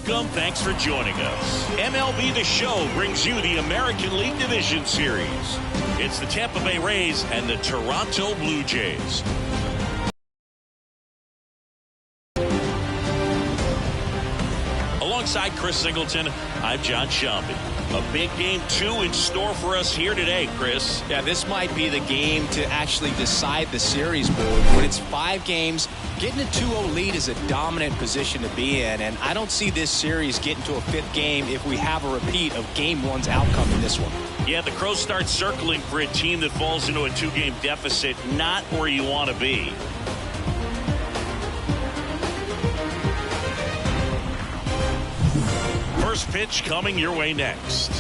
Welcome. Thanks for joining us. MLB The Show brings you the American League Division Series. It's the Tampa Bay Rays and the Toronto Blue Jays. Alongside Chris Singleton, I'm John Shambi. A big game 2 in store for us here today, Chris. Yeah, this might be the game to actually decide the series, Boone. When it's 5 games, getting a 2-0 lead is a dominant position to be in, and I don't see this series getting to a 5th game if we have a repeat of Game 1's outcome in this one. Yeah, the Crows start circling for a team that falls into a 2-game deficit, not where you want to be. First pitch coming your way next.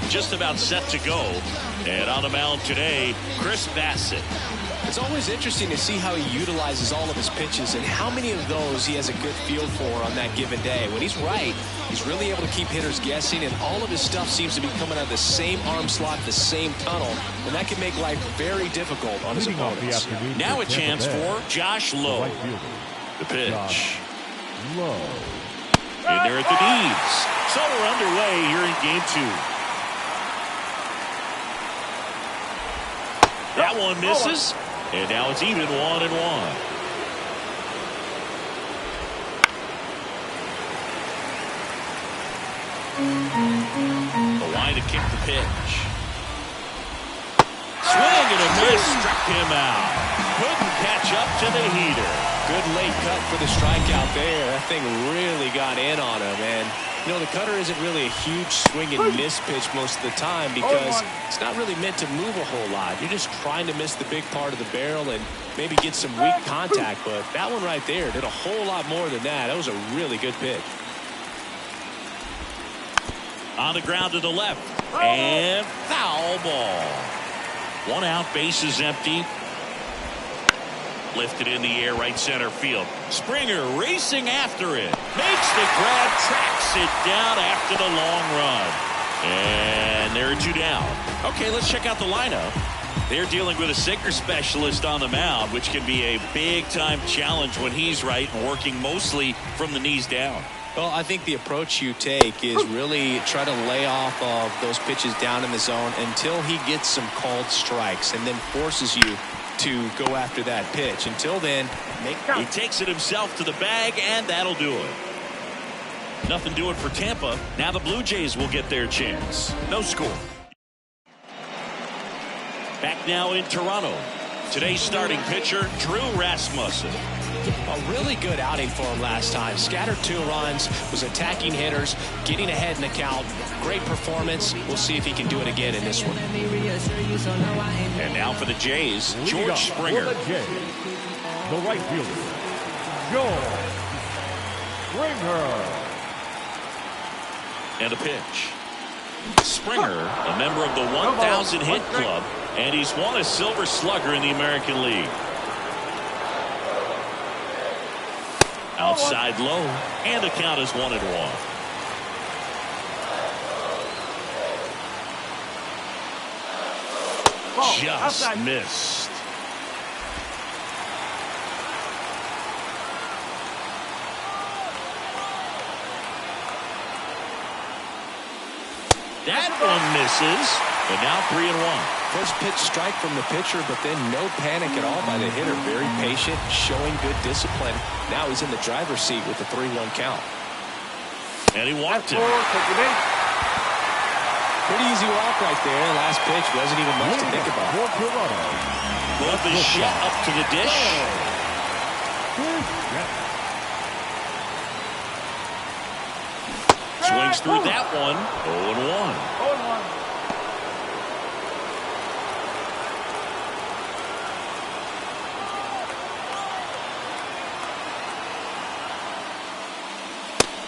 Just about set to go. And on the mound today, Chris Bassett. It's always interesting to see how he utilizes all of his pitches and how many of those he has a good feel for on that given day. When he's right, he's really able to keep hitters guessing, and all of his stuff seems to be coming out of the same arm slot, the same tunnel, and that can make life very difficult on his opponents. Now a chance for Josh Lowe. The pitch. Lowe. In there at the knees. So we're underway here in game 2. That one misses. And now it's even 1-1. The line to kick the pitch. Swing and a miss, struck him out. Couldn't catch up to the heater. Good late cut for the strikeout there. That thing really got in on him. And, you know, the cutter isn't really a huge swing and miss pitch most of the time because it's not really meant to move a whole lot. You're just trying to miss the big part of the barrel and maybe get some weak contact. But that one right there did a whole lot more than that. That was a really good pitch. On the ground to the left. And foul ball. 1 out, base is empty. Lifted in the air, right center field. Springer racing after it. Makes the grab, tracks it down after the long run. And there are 2 down. Okay, let's check out the lineup. They're dealing with a sinker specialist on the mound, which can be a big-time challenge when he's right and working mostly from the knees down. Well, I think the approach you take is really try to lay off of those pitches down in the zone until he gets some called strikes and then forces you to go after that pitch. Until then, he takes it himself to the bag, and that'll do it. Nothing doing for Tampa. Now the Blue Jays will get their chance. No score. Back now in Toronto. Today's starting pitcher, Drew Rasmussen. A really good outing for him last time. Scattered 2 runs, was attacking hitters, getting ahead in the count. Great performance. We'll see if he can do it again in this one. And now for the Jays, George Springer. For the Jays, the right fielder, George Springer. And a pitch. Springer, a member of the 1,000 hit club, and he's won a Silver Slugger in the American League. Outside low, and the count is 1-1. Just missed. That one misses, and now 3-1. First pitch strike from the pitcher, but then no panic at all by the hitter. Very patient, showing good discipline. Now he's in the driver's seat with the 3-1 count. And he walked it. Pretty easy walk right there. Last pitch wasn't even much to think about. Both is shot up to the dish. Swings through that one. 0-1.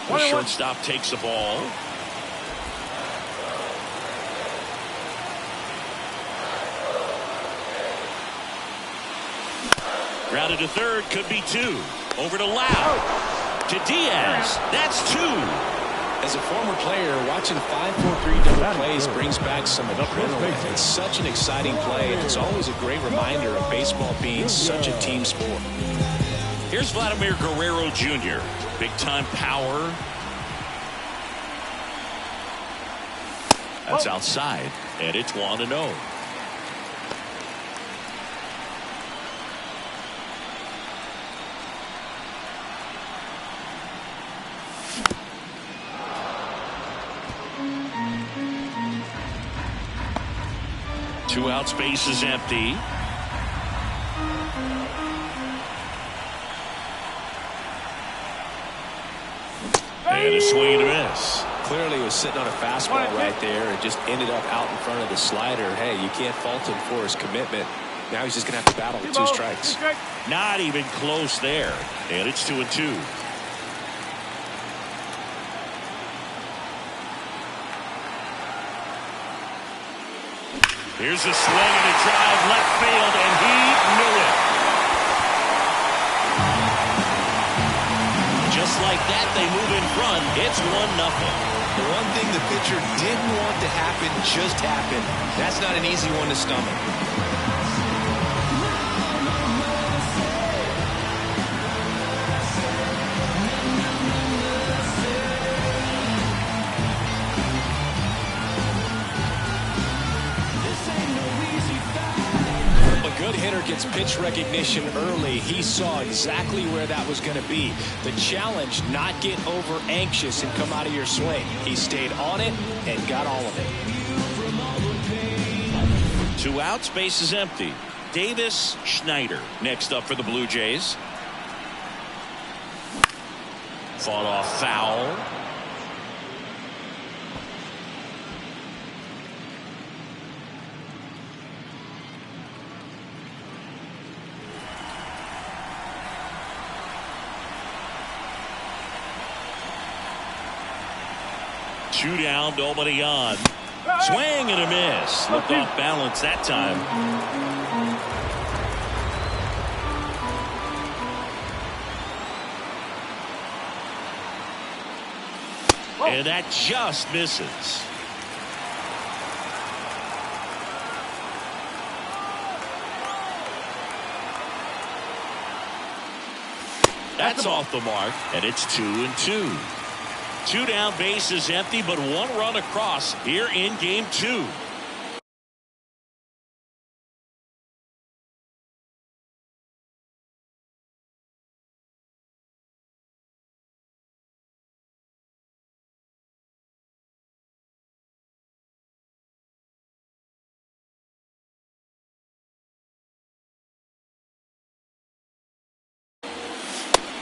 The shortstop takes the ball. Grounded to third, could be 2. Over to Lau. To Diaz. That's 2. As a former player, watching 5-4-3 double plays brings back some adrenaline. It's such an exciting play, and it's always a great reminder of baseball being such a team sport. Here's Vladimir Guerrero Jr. Big-time power. That's outside, and it's 1-0. Two out, space is empty. And a swing and a miss. Clearly was sitting on a fastball right there and just ended up out in front of the slider. Hey, you can't fault him for his commitment. Now he's just going to have to battle with 2 strikes. Not even close there. And it's 2-2. Here's a swing and a drive left field, and he knew it. Just like that, they move in front. It's 1-0. The one thing the pitcher didn't want to happen just happened. That's not an easy one to stomach. Good hitter gets pitch recognition early. He saw exactly where that was going to be. The challenge, not get over anxious and come out of your swing. He stayed on it and got all of it. 2 out, space is empty. Davis Schneider next up for the Blue Jays. Fought off foul. Two down, nobody on. Swing and a miss. Looked off balance that time. And that just misses. That's off the mark, and it's 2-2. 2 down, base is empty, but 1 run across here in game 2.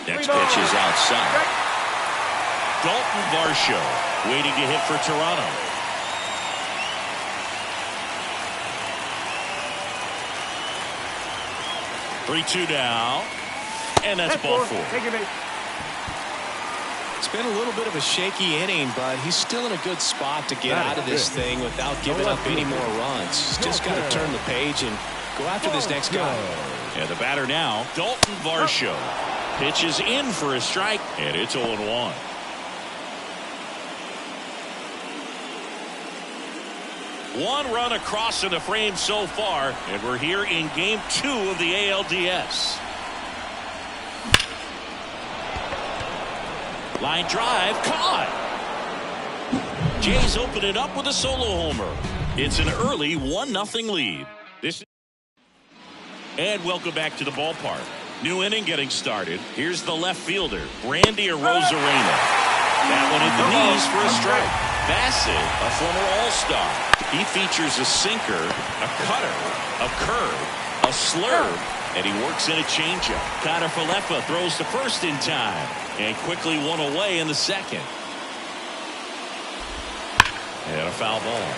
Next pitch is outside. Dalton Varsho waiting to hit for Toronto. Three-two now, and that's ball 4. It's been a little bit of a shaky inning, but he's still in a good spot to get out of this thing without giving up any more runs. He's just got to turn the page and go after this next guy. And the batter now, Dalton Varsho. Pitches in for a strike, and it's 0-1. One run across in the frame so far, and we're here in game 2 of the ALDS. Line drive, caught. Jays open it up with a solo homer. It's an early 1-0 lead. And welcome back to the ballpark. New inning getting started. Here's the left fielder, Randy Arozarena. That one at the knees for a strike. Bassett, a former All-Star. He features a sinker, a cutter, a curve, a slurve, and he works in a changeup. Connor Falefa throws to first in time, and quickly one away in the second. And a foul ball.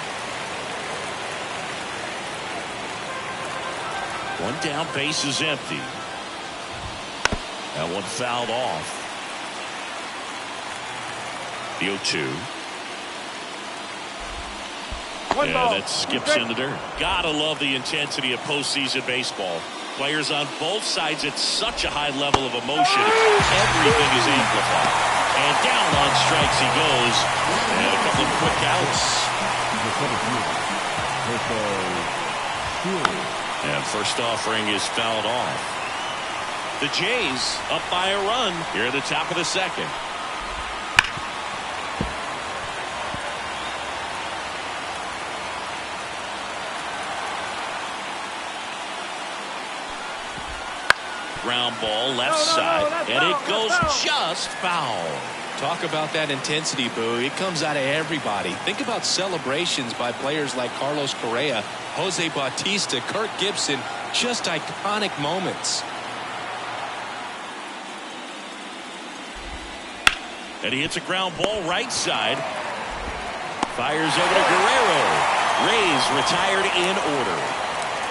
One down, base is empty. That one fouled off. The 0-2. And that skips in the dirt. Gotta love the intensity of postseason baseball. players on both sides at such a high level of emotion. Everything is amplified. And down on strikes he goes. And a couple of quick outs. And first offering is fouled off. The Jays up by a run here at the top of the second. Ground ball left side, and it goes just foul. Talk about that intensity, Boo. It comes out of everybody. Think about celebrations by players like Carlos Correa, Jose Bautista, Kirk Gibson. Just iconic moments. And he hits a ground ball right side. Fires over to Guerrero. Rays retired in order.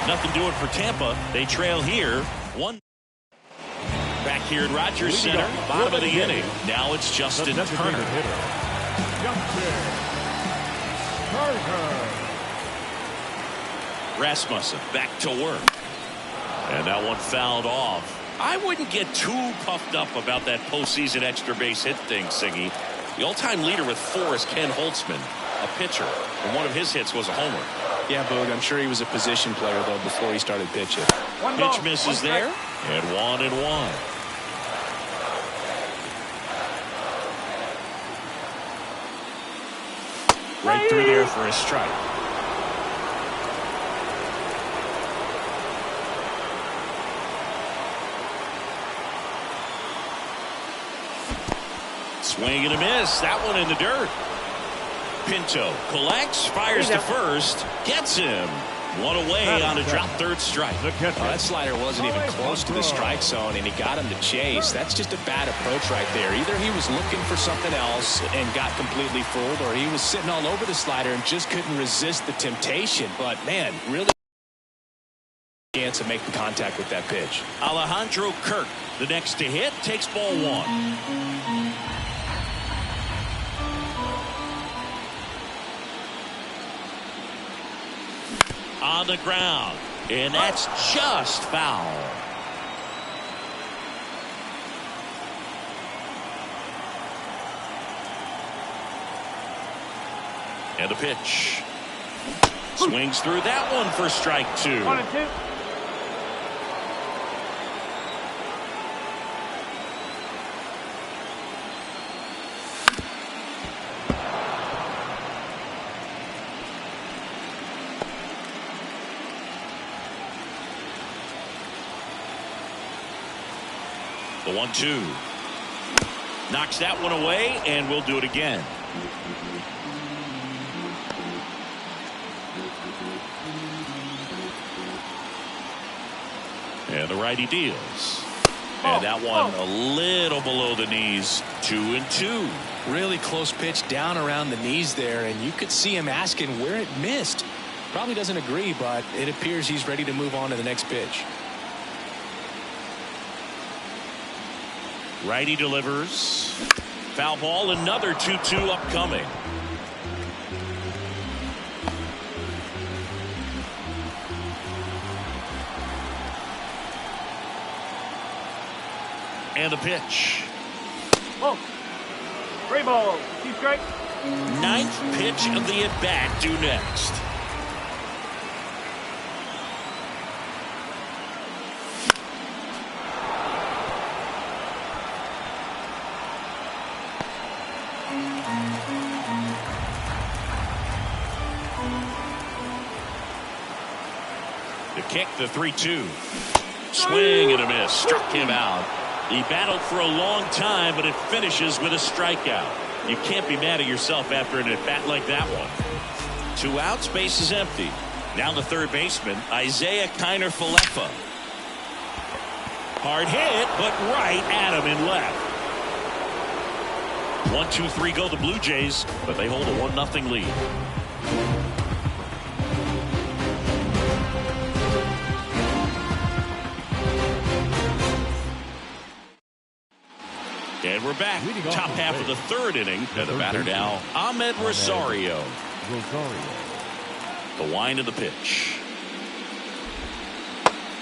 Nothing doing for Tampa. They trail here. One. Back here at Rogers Center, bottom of the inning. Now it's Justin Turner. Rasmussen back to work. And that one fouled off. I wouldn't get too puffed up about that postseason extra base hit thing, Siggy. The all-time leader with 4 is Ken Holtzman, a pitcher. And one of his hits was a homer. Yeah, Boog, I'm sure he was a position player, though, before he started pitching. Pitch misses there, and 1-1. Right through there for a strike. Swing and a miss. That one in the dirt. Pinto collects, fires to first, gets him. One away on a drop third strike. That slider wasn't even close to the strike zone, and he got him to chase. That's just a bad approach right there. Either he was looking for something else and got completely fooled, or he was sitting all over the slider and just couldn't resist the temptation. But, man, really chance to make the contact with that pitch. Alejandro Kirk, the next to hit, takes ball 1. On the ground, and that's just foul. And a pitch. Swings through that one for strike 2. 1-2. The 1-2. Knocks that one away, and we'll do it again. And the righty deals. And that one a little below the knees. 2-2. Really close pitch down around the knees there, and you could see him asking where it missed. Probably doesn't agree, but it appears he's ready to move on to the next pitch. Righty delivers. Foul ball, another 2-2 upcoming. And the pitch. Oh, 3 balls, 2 strikes. 9th pitch of the at-bat due next. The kick, the 3-2. Swing and a miss. Struck him out. He battled for a long time, but it finishes with a strikeout. You can't be mad at yourself after an at-bat like that one. 2 outs, base is empty. Now the third baseman, Isaiah Kiner-Falefa. Hard hit, but right at him in left. 1-2-3 go the Blue Jays, but they hold a 1-0 lead. And we're back. Top half of the third inning. And the batter now, Ahmed Rosario. The wind of the pitch.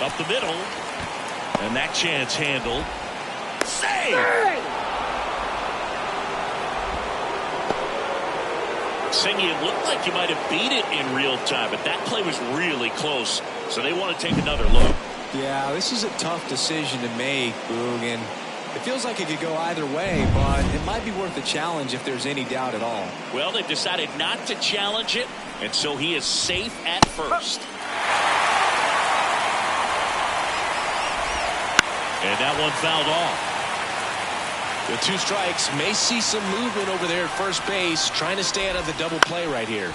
Up the middle. And that chance handled. Save! Singy, it looked like you might have beat it in real time, but that play was really close, so they want to take another look. Yeah, this is a tough decision to make, Boog, and it feels like it could go either way, but it might be worth a challenge if there's any doubt at all. Well, they've decided not to challenge it, and so he is safe at first. And that one fouled off. With 2 strikes, may see some movement over there at first base, trying to stay out of the double play right here.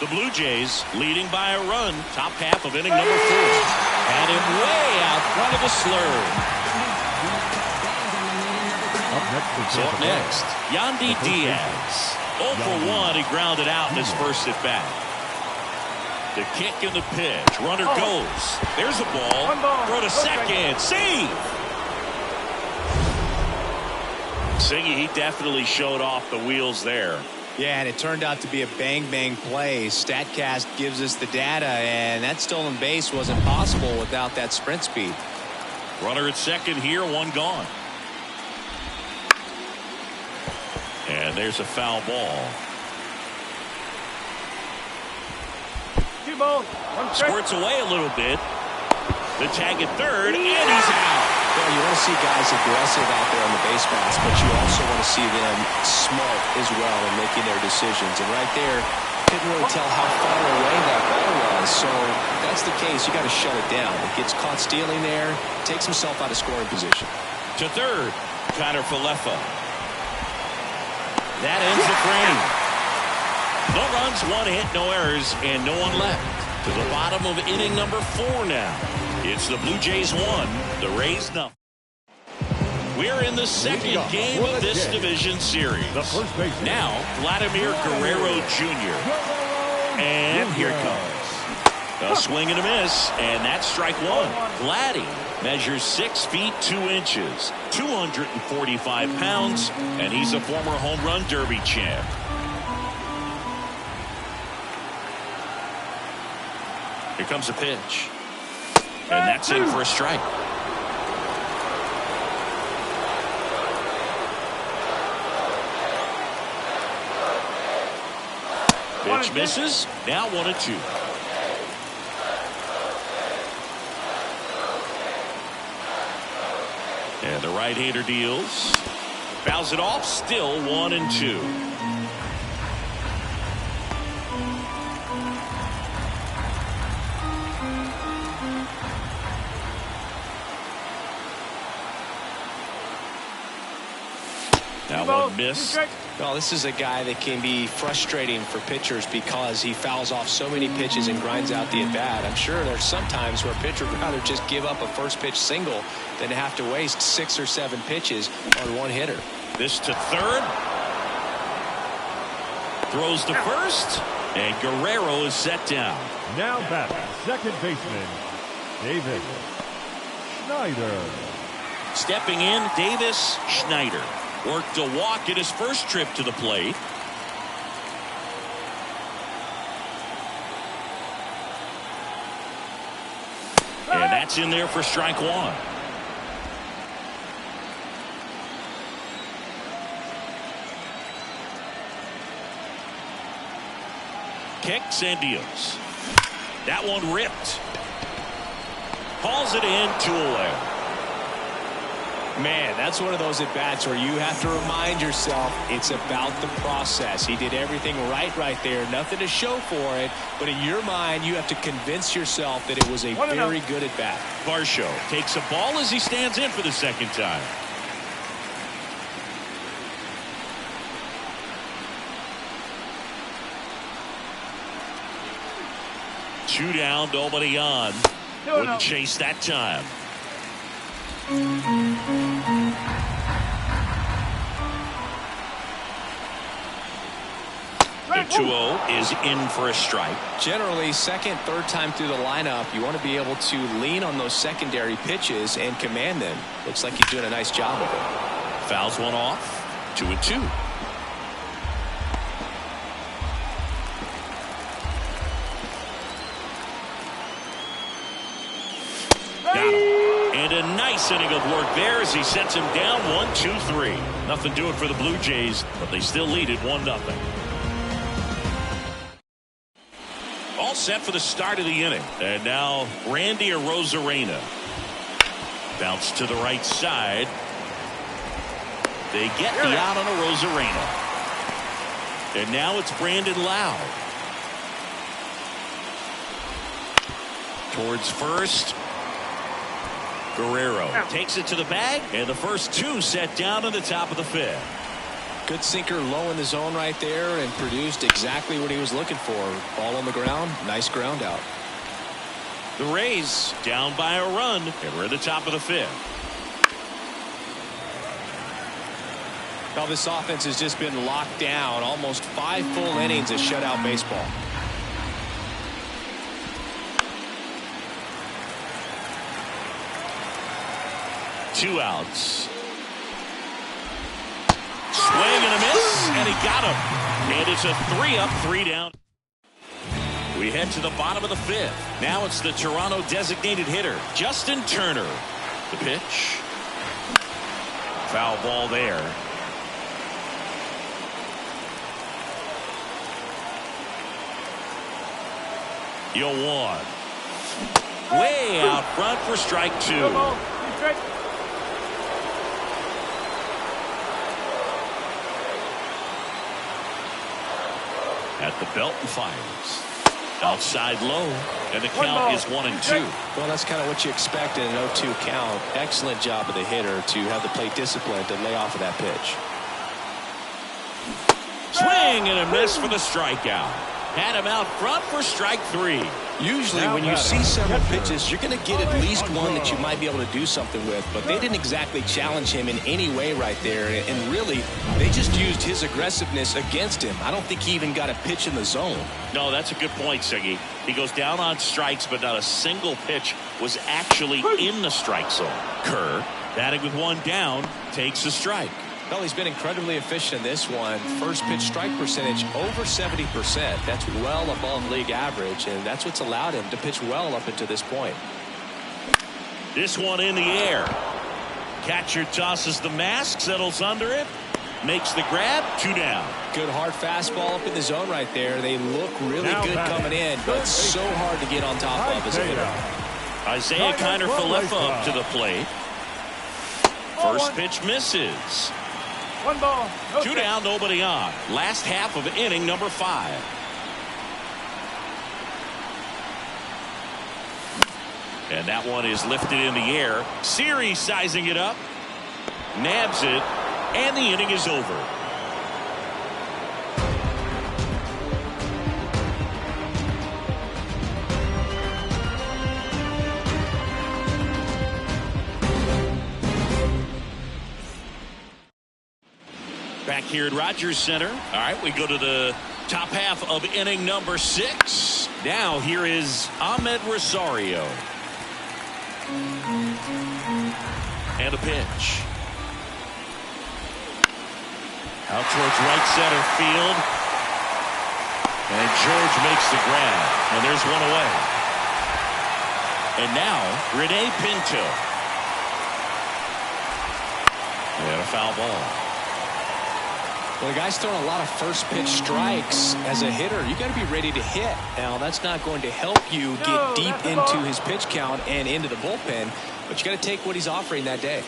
The Blue Jays leading by a run, top half of inning number 4. Had him way out front of the slurve. Up next, Yandy Diaz. 0 for 1, he grounded out in his first at bat. The kick and the pitch. Runner goes. There's a ball. Throw to second. Save! Singy, he definitely showed off the wheels there. Yeah, and it turned out to be a bang-bang play. StatCast gives us the data, and that stolen base wasn't possible without that sprint speed. Runner at second here, 1 gone. And there's a foul ball. 2 balls, 1 strike. Squirts away a little bit. The tag at third, and he's out. Well, you want to see guys aggressive out there on the base paths, but you also want to see them smart as well in making their decisions. And right there, couldn't really tell how far away that ball was. So if that's the case, you got to shut it down. It gets caught stealing there, takes himself out of scoring position. To third, Connor Falefa. That ends the frame. No runs, 1 hit, no errors, and no one left. To the bottom of inning number 4 now. It's the Blue Jays 1, the Rays nothing. We're in the second game of this division series. Now, Vladimir Guerrero Jr. And here it comes. A swing and a miss, and that's strike 1. Vladdy measures 6 feet 2 inches, 245 pounds, and he's a former home run derby champ. Here comes a pitch. And that's in for a strike. Pitch misses. Now 1-2. And the right-hander deals. Fouls it off. Still 1-2. Now 1 missed. Well, this is a guy that can be frustrating for pitchers because he fouls off so many pitches and grinds out the at-bat. I'm sure there's some times where a pitcher would rather just give up a first pitch single than have to waste 6 or 7 pitches on 1 hitter. This to third. Throws to first. And Guerrero is set down. Now batting, second baseman, Davis Schneider. Stepping in, Davis Schneider. Worked a walk at his first trip to the plate. And that's in there for strike 1. Kicks and deals. That one ripped. Hauls it in, 2 away. Man, that's one of those at-bats where you have to remind yourself it's about the process. He did everything right there. Nothing to show for it. But in your mind, you have to convince yourself that it was a very good at-bat. Varsho takes a ball as he stands in for the second time. Two down, nobody on. Wouldn't chase that time. The 2-0 is in for a strike. Generally, second, third time through the lineup, you want to be able to lean on those secondary pitches and command them. Looks like he's doing a nice job of it. Fouls one off. 2-2. Got him. And a nice inning of work there as he sets him down 1-2-3. Nothing doing for the Blue Jays, but they still lead it 1-0. All set for the start of the inning. And now Randy Arozarena. Bounce to the right side. They get the out on Arozarena. And now it's Brandon Lowe. Towards first. Guerrero takes it to the bag, and the first two set down in the top of the fifth. Good sinker low in the zone right there and produced exactly what he was looking for. Ball on the ground. Nice ground out. The Rays down by a run, and we're at the top of the fifth. Well, this offense has just been locked down. Almost 5 full innings of shutout baseball. Two outs. Swing and a miss, and he got him. And it's a 3-up, 3-down. We head to the bottom of the fifth. Now it's the Toronto designated hitter, Justin Turner. The pitch. Foul ball there. Yoan. Way out front for strike two. At the belt and fires. Outside low, and the count is 1-2. Well, that's kind of what you expect in an 0-2 count. Excellent job of the hitter to have the plate discipline to lay off of that pitch. Swing and a miss for the strikeout. Had him out front for strike three. Usually when you see several pitches, you're going to get at least one that you might be able to do something with, but they didn't exactly challenge him in any way right there, and really they just used his aggressiveness against him. I don't think he even got a pitch in the zone. No, that's a good point, Siggy. He goes down on strikes, but not a single pitch was actually in the strike zone. Kerr, batting with one down, takes a strike. Well, he's been incredibly efficient in this one. First pitch strike percentage over 70%. That's well above league average, and that's what's allowed him to pitch well up until this point. This one in the air. Catcher tosses the mask, settles under it, makes the grab, 2 down. Good hard fastball up in the zone right there. They look really good coming in, but so hard to get on top of as a hitter. Isaiah Kiner-Falefa up to the plate. First pitch misses. 1 ball. No 2 down, nobody on. Last half of inning number 5. And that one is lifted in the air. Series sizing it up. Nabs it. And the inning is over. Back here at Rogers Center. All right, we go to the top half of inning number 6. Now here is Ahmed Rosario. And a pitch. Out towards right center field. And George makes the grab. And there's one away. And now Rene Pinto. And a foul ball. Well, the guy's throwing a lot of first pitch strikes. As a hitter, you got to be ready to hit. Now, that's not going to help you get deep into his pitch count and into the bullpen, but you got to take what he's offering that day.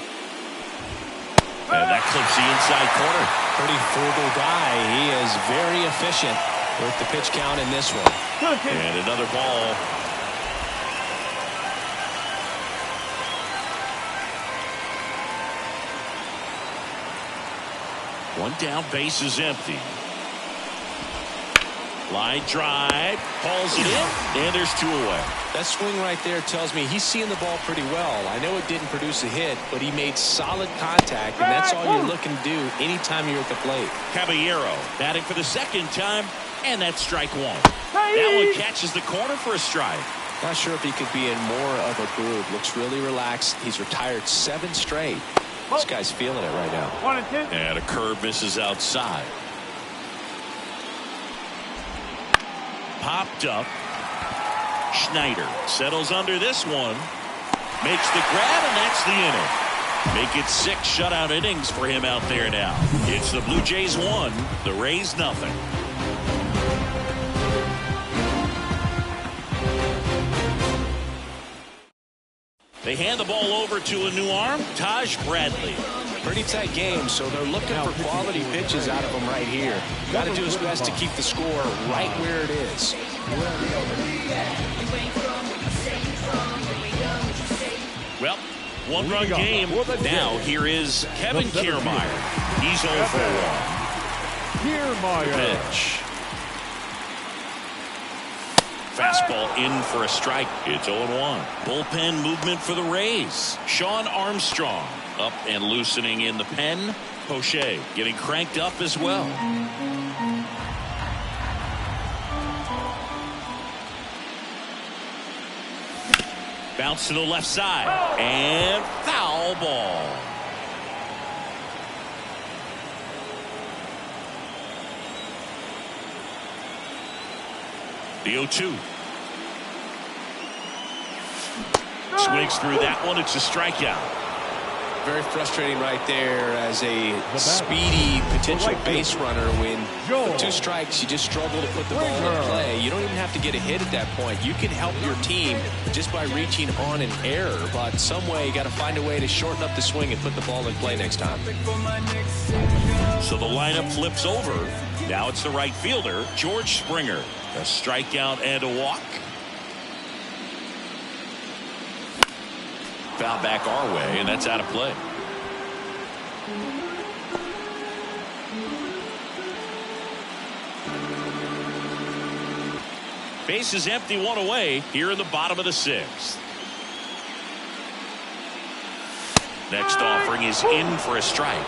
And that clips the inside corner. Pretty frugal guy. He is very efficient with the pitch count in this one. And another ball. One down, base is empty. Line drive, hauls it in, and there's 2 away. That swing right there tells me he's seeing the ball pretty well. I know it didn't produce a hit, but he made solid contact, and that's all you're looking to do anytime you're at the plate. Caballero batting for the second time, and that's strike 1. That one catches the corner for a strike. Not sure if he could be in more of a groove. Looks really relaxed. He's retired 7 straight. This guy's feeling it right now. 1 and 2. And a curve misses outside. Popped up. Schneider settles under this one. Makes the grab, and that's the inning. Make it 6 shutout innings for him out there now. It's the Blue Jays 1, the Rays nothing. They hand the ball over to a new arm, Taj Bradley. Pretty tight game, so they're looking for quality pitches out of him right here. Got to do his best to keep the score right where it is. Well, one-run game. Now here is Kevin Kiermaier. He's 0 for 1. Kiermaier. Pitch. Fastball in for a strike. It's 0-1. Bullpen movement for the Rays. Sean Armstrong up and loosening in the pen. Poche getting cranked up as well. Bounce to the left side. And foul ball. The 0-2. Swings through that one. It's a strikeout. Very frustrating right there as a speedy potential base runner. When with 2 strikes, you just struggle to put the ball in play. You don't even have to get a hit at that point. You can help your team just by reaching on an error. But some way, you got to find a way to shorten up the swing and put the ball in play next time. So the lineup flips over. Now it's the right fielder, George Springer. A strikeout and a walk. Foul back our way, and that's out of play. Base is empty, 1 away here in the bottom of the 6th. Next offering is in for a strike.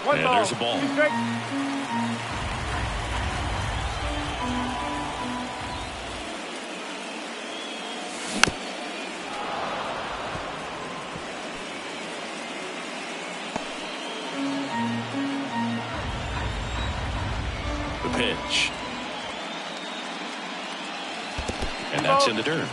And there's a ball. The pitch. And that's in the dirt.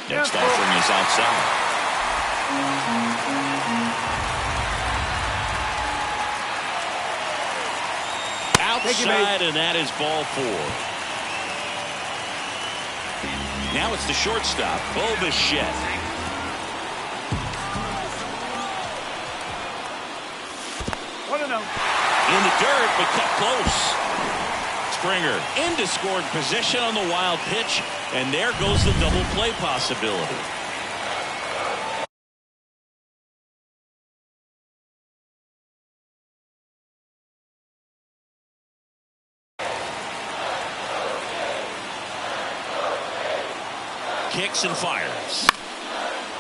Next offering is outside. Outside, and that is ball 4. Now it's the shortstop, Bo Bichette. In the dirt, but cut close. Springer into scoring position on the wild pitch, and there goes the double play possibility. kicks and fires.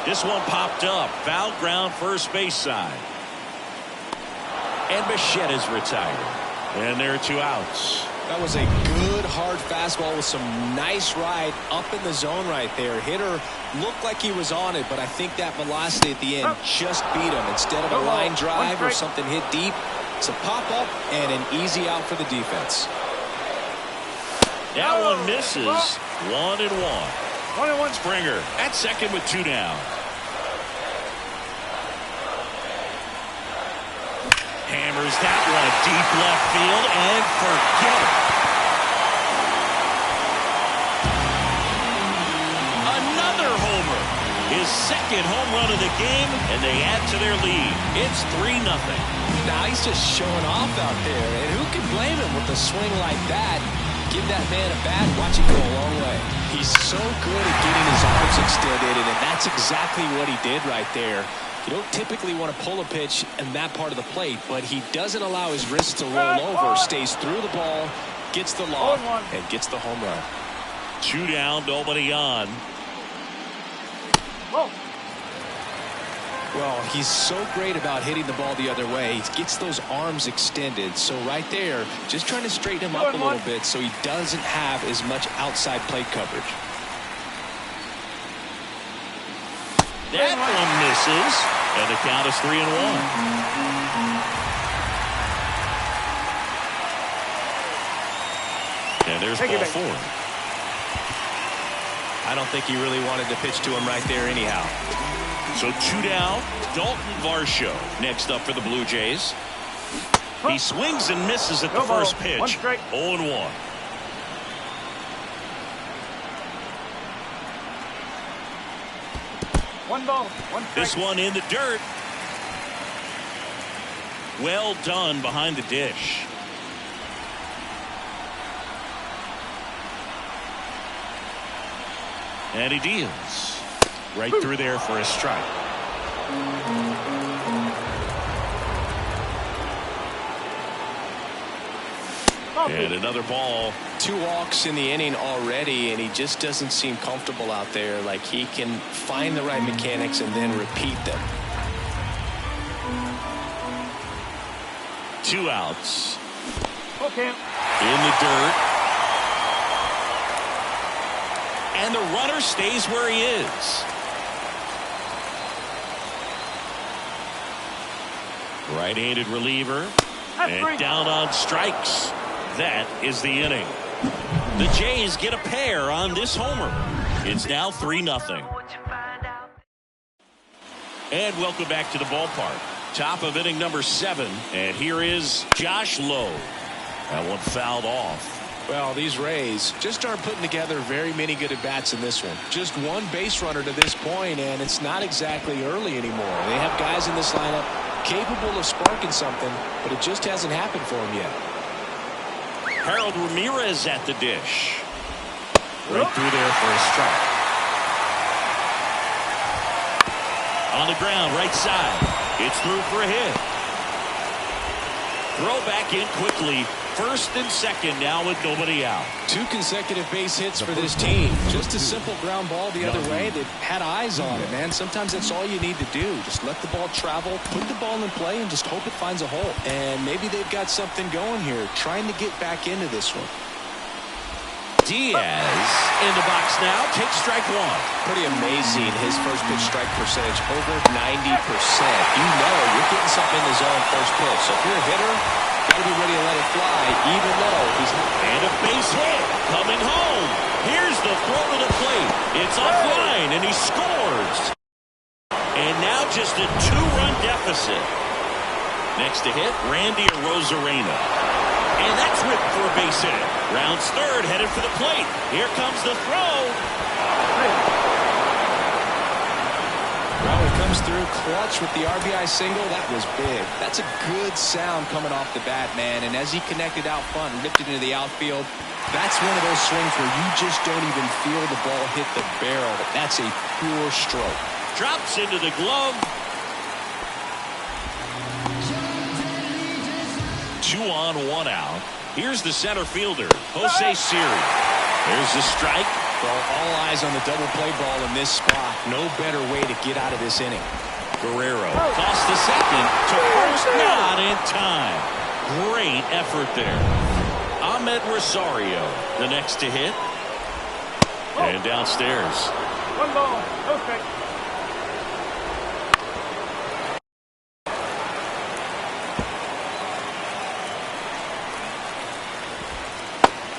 This one popped up. Foul ground, first base side. And Bichette is retired. And there are 2 outs. That was a good hard fastball with some nice ride up in the zone right there. Hitter looked like he was on it, but I think that velocity at the end just beat him. Instead of a line drive or something hit deep, it's a pop-up and an easy out for the defense. That one misses. 1-1. 1-1. Springer at second with 2 down. Hammers that one deep left field and forget it. Another homer. His second home run of the game, and they add to their lead. It's 3-0. Now he's just showing off out there, and who can blame him with a swing like that? Give that man a bat, watch it go a long way. He's so good at getting his arms extended, and that's exactly what he did right there. You don't typically want to pull a pitch in that part of the plate, but he doesn't allow his wrist to roll over, stays through the ball, gets the lob, and gets the home run. 2 down, nobody on. Well, he's so great about hitting the ball the other way. He gets those arms extended. So right there, just trying to straighten him up a little bit so he doesn't have as much outside plate coverage. That one misses, and the count is 3-1. And there's ball 4. I don't think he really wanted to pitch to him right there anyhow. So 2 down, Dalton Varsho next up for the Blue Jays. He swings and misses at the first pitch. 0-1. One ball, one strike. This one in the dirt. Well done behind the dish. And he deals. Right through there for a strike. And another ball. 2 walks in the inning already, and he just doesn't seem comfortable out there. Like he can find the right mechanics and then repeat them. 2 outs. Okay. In the dirt. And the runner stays where he is. Right-handed reliever. And down on strikes. That is the inning. The Jays get a pair on this homer. It's now 3-0. And welcome back to the ballpark. Top of inning number 7. And here is Josh Lowe. That one fouled off. Well, these Rays just aren't putting together very many good at-bats in this one. Just one base runner to this point, and it's not exactly early anymore. They have guys in this lineup capable of sparking something, but it just hasn't happened for them yet. Harold Ramirez at the dish. Right through there for a strike. On the ground, right side. It's through for a hit. Throw back in quickly. First and second now with nobody out. 2 consecutive base hits for this team. Just a simple ground ball the other way. They've had eyes on it, man. Sometimes that's all you need to do. Just let the ball travel, put the ball in play, and just hope it finds a hole. And maybe they've got something going here, trying to get back into this one. Diaz in the box now. Takes strike 1. Pretty amazing, his first pitch strike percentage, over 90%. You know you're getting something in the zone first pitch. So if you're a hitter, got to be ready to let it fly, even though he's not. And a base hit coming home. Here's the throw to the plate. It's offline, and he scores. And now just a 2-run deficit. Next to hit, Randy Arozarena. And that's ripped for a base hit. Rounds third, headed for the plate. Here comes the throw. Well, it comes through clutch with the RBI single. That was big. That's a good sound coming off the bat, man. And as he connected out front and ripped it into the outfield, that's one of those swings where you just don't even feel the ball hit the barrel. That's a pure stroke. Drops into the glove. 2 on, 1 out. Here's the center fielder, Jose Siri. There's the strike. Well, all eyes on the double play ball in this spot. No better way to get out of this inning. Guerrero tossed to second to first, not in time. Great effort there. Ahmed Rosario, the next to hit. And downstairs. One ball, no strike.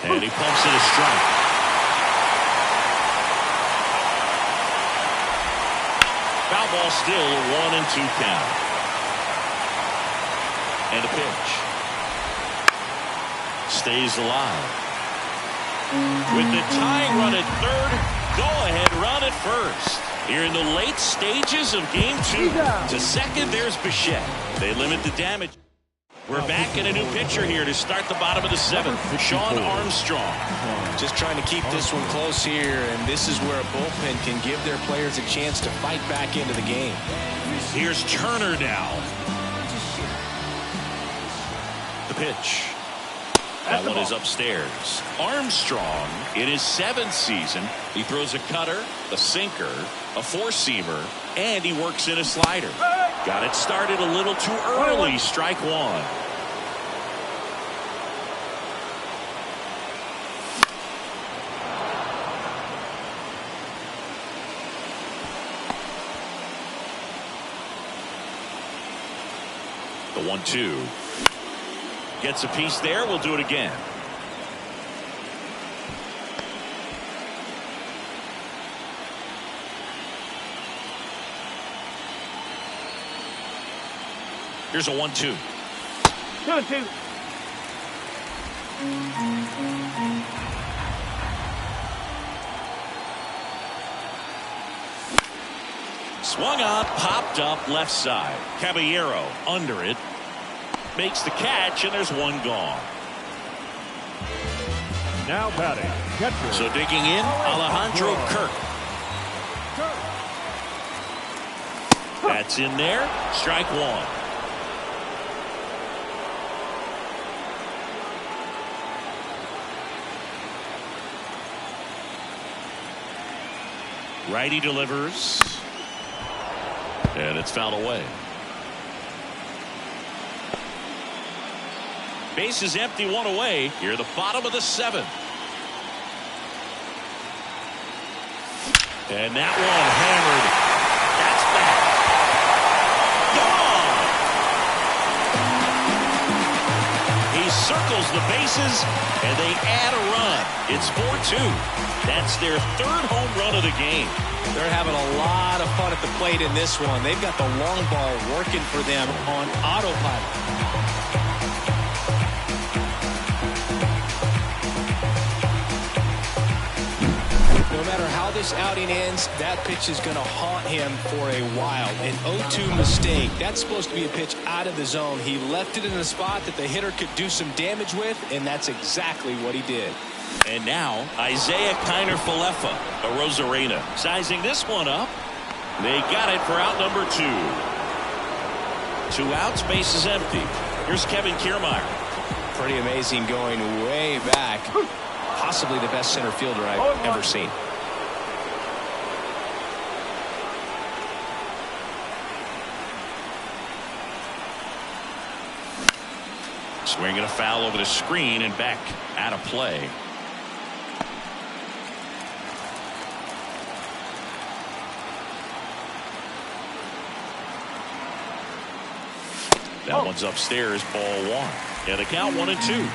And he pumps it a strike. Foul ball still, 1-2 count. And a pitch. Stays alive. With the tying run at third, go-ahead run at first. Here in the late stages of Game 2. To second, there's Bichette. They limit the damage. We're back in a new pitcher here to start the bottom of the seventh. Sean Armstrong. Just trying to keep this one close here, and this is where a bullpen can give their players a chance to fight back into the game. Here's Turner now. The pitch. That one is upstairs. Armstrong, in his 7th season, he throws a cutter, a sinker, a four-seamer, and he works in a slider. Got it started a little too early. Strike one. The 1-2. Gets a piece there. We'll do it again. Here's a 1-2. 2-2. Swung on, popped up left side. Caballero under it. Makes the catch, and there's one gone. Now batting, catcher. So digging in, Alejandro Kirk. That's in there. Strike one. Righty delivers. And it's fouled away. Base is empty, one away. Here, the bottom of the 7th. And that one hammered. That's back. Gone. He circles the bases, and they add a run. It's 4-2. That's their 3rd home run of the game. They're having a lot of fun at the plate in this one. They've got the long ball working for them on autopilot. No matter how this outing ends, that pitch is going to haunt him for a while. An 0-2 mistake. That's supposed to be a pitch out of the zone. He left it in a spot that the hitter could do some damage with, and that's exactly what he did. And now, Isaiah Kiner-Falefa, a Rosarena, sizing this one up. They got it for out number 2. 2 outs, base is empty. Here's Kevin Kiermaier. Pretty amazing going way back. Possibly the best center fielder I've ever seen. Swinging a foul over the screen and back out of play. That one's upstairs, ball 1. Yeah, the count 1-2.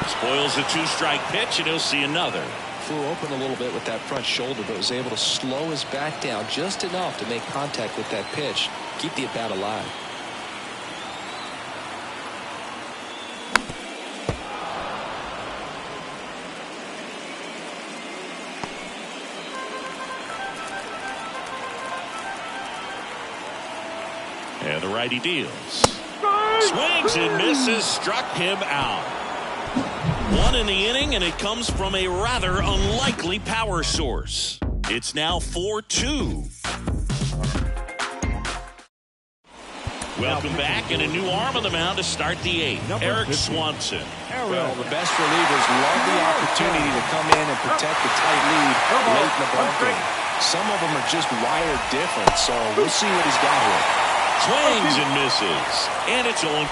Spoils the 2-strike pitch, and he'll see another. Flew open a little bit with that front shoulder, but was able to slow his back down just enough to make contact with that pitch. Keep the at-bat alive. And the righty deals. Swings and misses, struck him out. 1 in the inning, and it comes from a rather unlikely power source. It's now 4-2. Welcome back, and a new arm on the mound to start the eighth. Eric Swanson. Well, the best relievers love the opportunity to come in and protect the tight lead late in the ball game. Some of them are just wired different, so we'll see what he's got here. Swings and misses, and it's 0-2.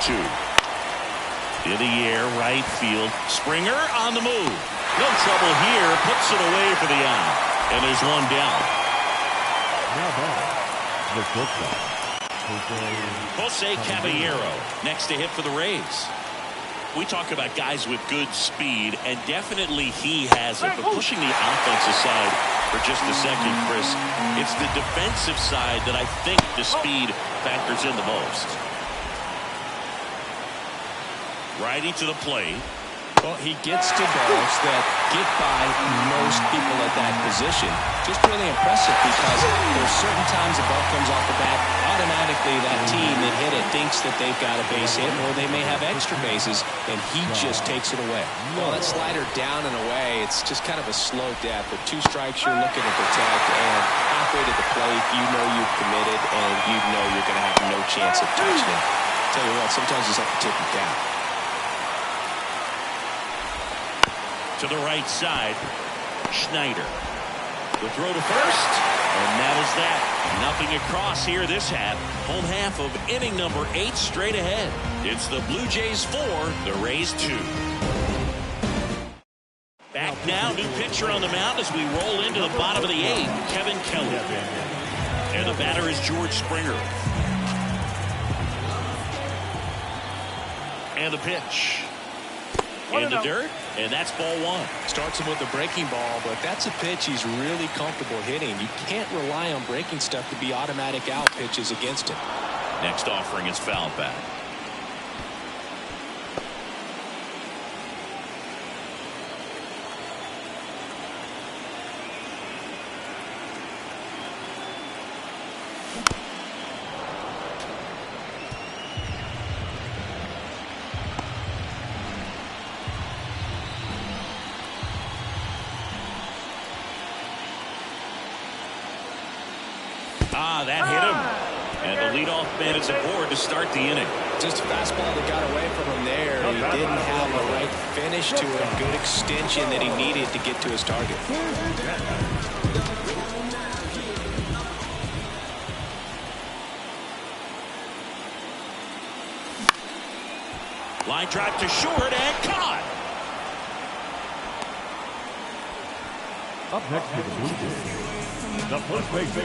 In the air, right field. Springer on the move. No trouble here. Puts it away for the out. And there's one down. Now back, the shortstop, Jose Caballero next to hit for the Rays. We talk about guys with good speed, and definitely he has it. But pushing the offense aside for just a second, Chris, it's the defensive side that I think the speed factors in the most. Riding to the plate. Well, he gets to balls that get by most people at that position. Just really impressive because there's certain times the ball comes off the bat, automatically that team that hit it thinks that they've got a base hit or they may have extra bases, and he just takes it away. Well, that slider down and away, it's just kind of a slow death. With 2 strikes, you're looking to protect, and halfway to the plate, you know you've committed, and you know you're going to have no chance of touching it. Tell you what, sometimes you just have to tip your cap. To the right side, Schneider. The throw to first, and that is that. Nothing across here this half. Home half of inning number 8 straight ahead. It's the Blue Jays 4, the Rays 2. Back now, new pitcher on the mound as we roll into the bottom of the 8th, Kevin Kelly. And the batter is George Springer. And the pitch. In the dirt, and that's ball 1. Starts him with a breaking ball, but that's a pitch he's really comfortable hitting. You can't rely on breaking stuff to be automatic out pitches against him. Next offering is foul back. That hit him. And the leadoff man is aboard to start the inning. Just a fastball that got away from him there. He didn't have the right finish to it. Good extension that he needed to get to his target. Line drive to short and caught. up next to the Blue Jays, the first base